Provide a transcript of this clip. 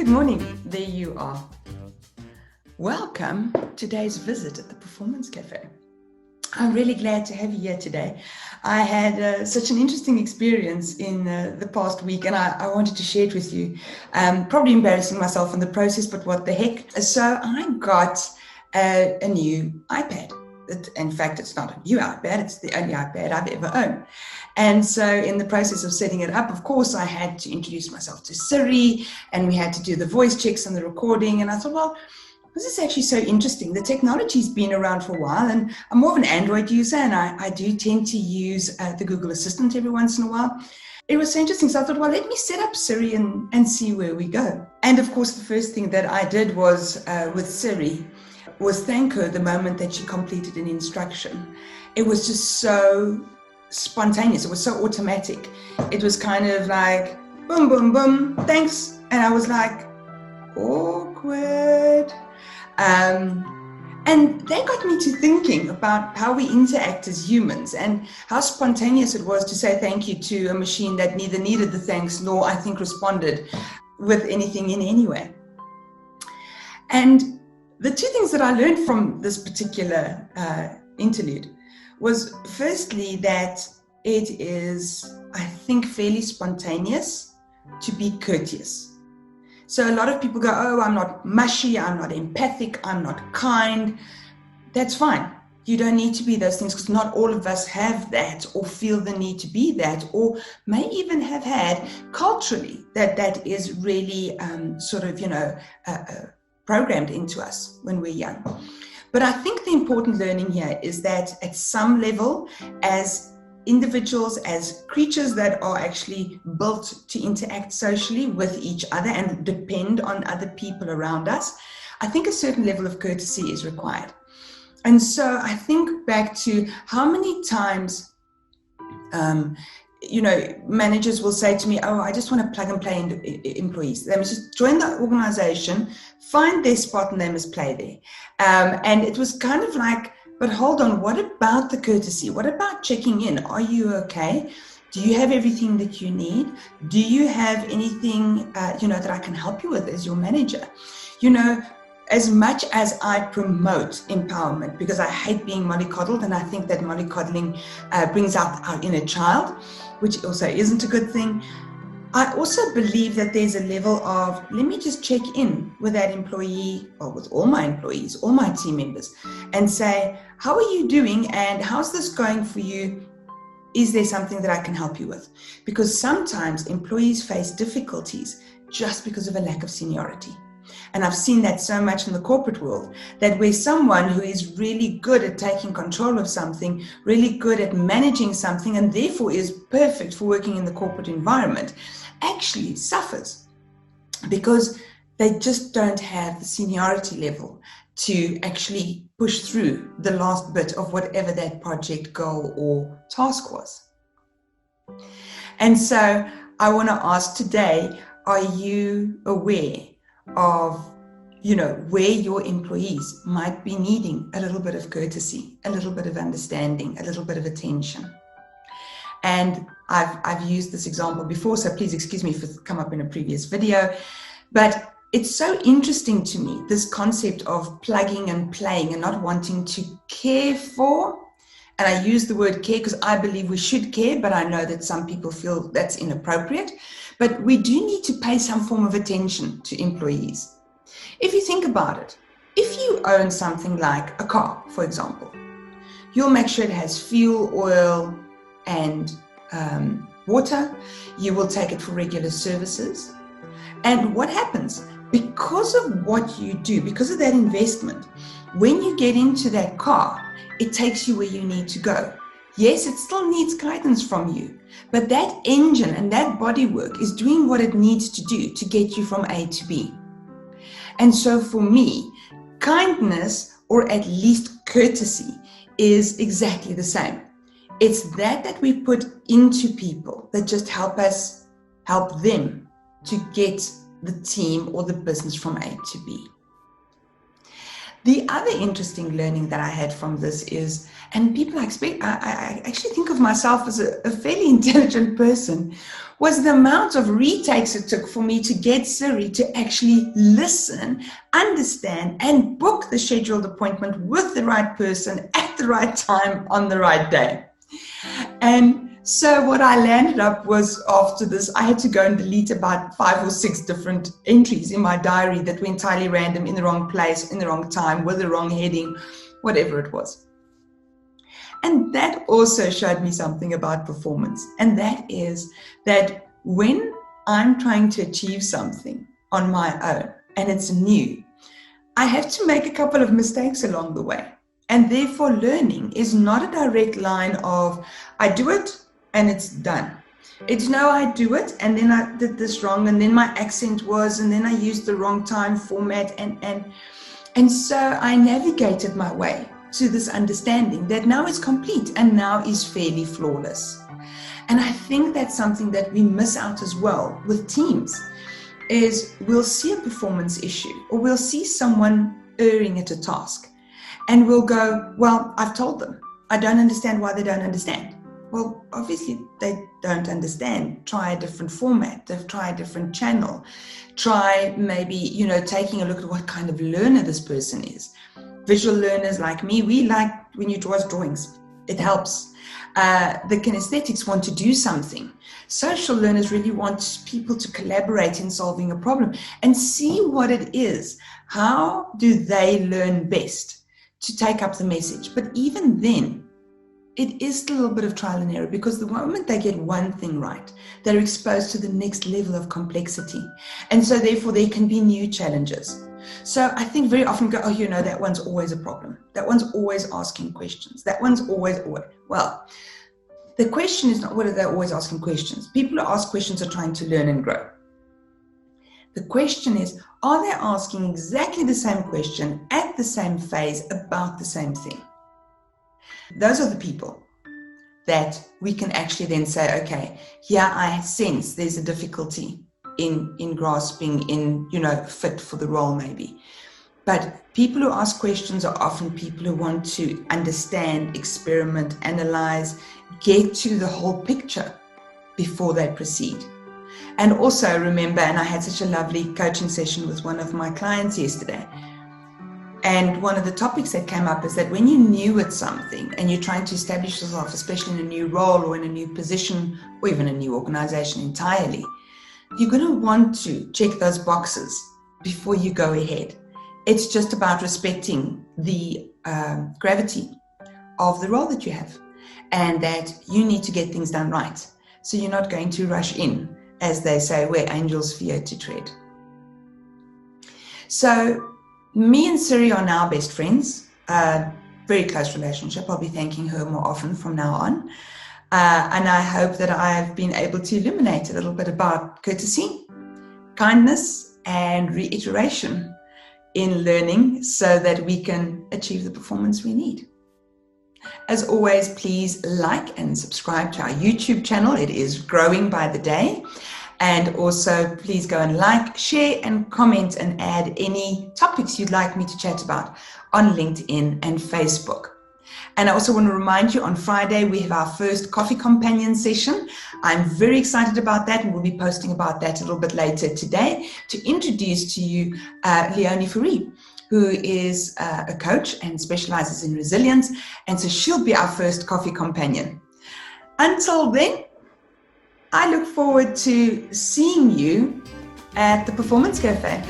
Good morning, there you are. Welcome to today's visit at the Performance Cafe. I'm really glad to have you here today. I had such an interesting experience in the past week, and I wanted to share it with you. Probably embarrassing myself in the process, but what the heck. So I got a new iPad. In fact, it's not a new iPad, it's the only iPad I've ever owned. And so in the process of setting it up, of course, I had to introduce myself to Siri, and we had to do the voice checks and the recording. And I thought, well, this is actually so interesting. The technology's been around for a while, and I'm more of an Android user, and I do tend to use the Google Assistant every once in a while. It was so interesting. So I thought, well, let me set up Siri and see where we go. And of course, the first thing that I did was with Siri was thank her the moment that she completed an instruction. It was just so spontaneous. It was so automatic. It was kind of like, boom, boom, boom, thanks. And I was like, awkward. And that got me to thinking about how we interact as humans and how spontaneous it was to say thank you to a machine that neither needed the thanks nor, I think, responded with anything in any way. And the two things that I learned from this particular interlude was firstly that it is, I think, fairly spontaneous to be courteous. So a lot of people go, oh, I'm not mushy, I'm not empathic, I'm not kind. That's fine. You don't need to be those things because not all of us have that or feel the need to be that, or may even have had culturally that is really programmed into us when we're young. But I think the important learning here is that at some level, as individuals, as creatures that are actually built to interact socially with each other and depend on other people around us, I think a certain level of courtesy is required. And so I think back to how many times managers will say to me, oh, I just want to plug and play employees. They must just join the organization, find their spot, and they must play there. And it was kind of like, but hold on, what about the courtesy? What about checking in? Are you okay? Do you have everything that you need? Do you have anything, that I can help you with as your manager? As much as I promote empowerment, because I hate being mollycoddled, and I think that mollycoddling brings out our inner child, which also isn't a good thing. I also believe that there's a level of, let me just check in with that employee, or with all my employees, all my team members, and say, how are you doing and how's this going for you? Is there something that I can help you with? Because sometimes employees face difficulties just because of a lack of seniority. And I've seen that so much in the corporate world, that where someone who is really good at taking control of something, really good at managing something, and therefore is perfect for working in the corporate environment, actually suffers because they just don't have the seniority level to actually push through the last bit of whatever that project goal or task was. And so I want to ask today, are you aware of where your employees might be needing a little bit of courtesy, a little bit of understanding, a little bit of attention? And I've used this example before, so please excuse me if it's come up in a previous video, but it's so interesting to me, this concept of plugging and playing and not wanting to care for. And I use the word care because I believe we should care, but I know that some people feel that's inappropriate. But we do need to pay some form of attention to employees. If you think about it, if you own something like a car, for example, you'll make sure it has fuel, oil, and water. You will take it for regular services. And what happens? Because of what you do, because of that investment, when you get into that car, it takes you where you need to go. Yes, it still needs guidance from you, but that engine and that bodywork is doing what it needs to do to get you from A to B. And so for me, kindness, or at least courtesy, is exactly the same. It's that we put into people that just help them to get the team or the business from A to B. The other interesting learning that I had from this is, and people I actually think of myself as a fairly intelligent person, was the amount of retakes it took for me to get Siri to actually listen, understand, and book the scheduled appointment with the right person at the right time on the right day. And so what I landed up was, after this, I had to go and delete about 5 or 6 different entries in my diary that were entirely random, in the wrong place, in the wrong time, with the wrong heading, whatever it was. And that also showed me something about performance. And that is that when I'm trying to achieve something on my own and it's new, I have to make a couple of mistakes along the way. And therefore, learning is not a direct line of, I do it and it's done. It's no, I do it and then I did this wrong, and then my accent was, and then I used the wrong time format. And so I navigated my way to this understanding that now is complete and now is fairly flawless. And I think that's something that we miss out as well with teams, is we'll see a performance issue, or we'll see someone erring at a task, and we'll go, well, I've told them. I don't understand why they don't understand. Well, obviously they don't understand. Try a different format. They've tried a different channel. Try maybe, taking a look at what kind of learner this person is. Visual learners like me, we like when you draw us drawings. It helps. The kinesthetics want to do something. Social learners really want people to collaborate in solving a problem and see what it is. How do they learn best to take up the message? But even then, it is still a little bit of trial and error, because the moment they get one thing right, they're exposed to the next level of complexity. And so therefore there can be new challenges. So I think very often go, that one's always a problem. That one's always asking questions. That one's always. Well, the question is not whether they're always asking questions. People who ask questions are trying to learn and grow. The question is, are they asking exactly the same question at the same phase about the same thing? Those are the people that we can actually then say, okay, here I sense there's a difficulty in grasping, in, fit for the role maybe. But people who ask questions are often people who want to understand, experiment, analyze, get to the whole picture before they proceed. And also remember, and I had such a lovely coaching session with one of my clients yesterday, and one of the topics that came up is that when you're new at something and you're trying to establish yourself, especially in a new role or in a new position or even a new organization entirely, you're going to want to check those boxes before you go ahead. It's just about respecting the gravity of the role that you have, and that you need to get things done right. So you're not going to rush in, as they say, where angels fear to tread. So me and Siri are now best friends, very close relationship. I'll be thanking her more often from now on. And I hope that I've been able to illuminate a little bit about courtesy, kindness, and reiteration in learning so that we can achieve the performance we need. As always, please like and subscribe to our YouTube channel. It is growing by the day. And also, please go and like, share, and comment, and add any topics you'd like me to chat about on LinkedIn and Facebook. And I also want to remind you, on Friday, we have our first Coffee Companion session. I'm very excited about that, and we'll be posting about that a little bit later today to introduce to you Leonie Fourie, who is a coach and specializes in resilience. And so she'll be our first Coffee Companion. Until then, I look forward to seeing you at the Performance Cafe.